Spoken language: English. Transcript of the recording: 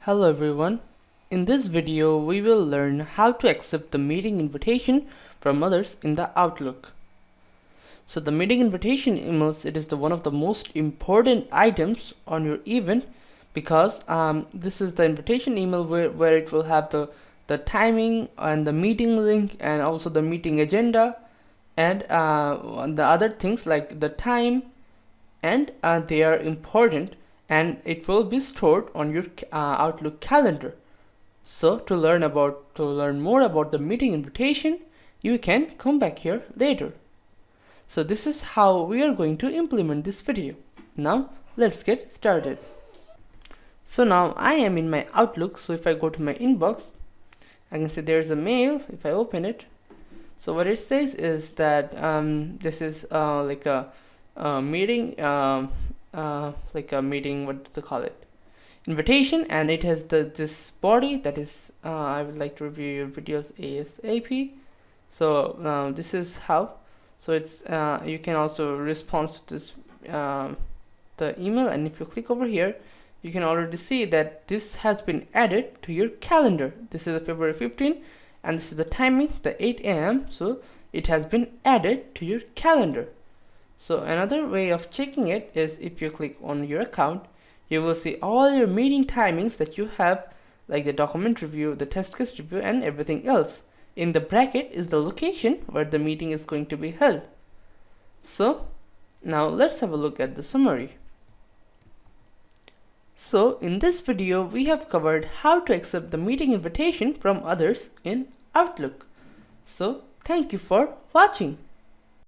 Hello everyone. In this video, we will learn how to accept the meeting invitation from others in the Outlook. So the meeting invitation emails, it is one of the most important items on your event because this is the invitation email where it will have the timing and the meeting link and also the meeting agenda and the other things like the time, and they are important and it will be stored on your Outlook calendar. So to learn more about the meeting invitation, you can come back here later. So this is how we are going to implement this video. Now let's get started. So now I am in my Outlook. So if I go to my inbox, I can see there's a mail. If I open it, so what it says is that this is like a meeting, like a meeting, what do they call it, invitation, and it has this body that is I would like to review your videos ASAP. So this is how. So it's you can also respond to this the email, and if you click over here, you can already see that this has been added to your calendar. This is February 15th, and this is the timing, the 8 a.m. So it has been added to your calendar. So another way of checking it is if you click on your account, you will see all your meeting timings that you have, like the document review, the test case review, and everything else. In the bracket is the location where the meeting is going to be held. So now let's have a look at the summary. So in this video, we have covered how to accept the meeting invitation from others in Outlook. So thank you for watching.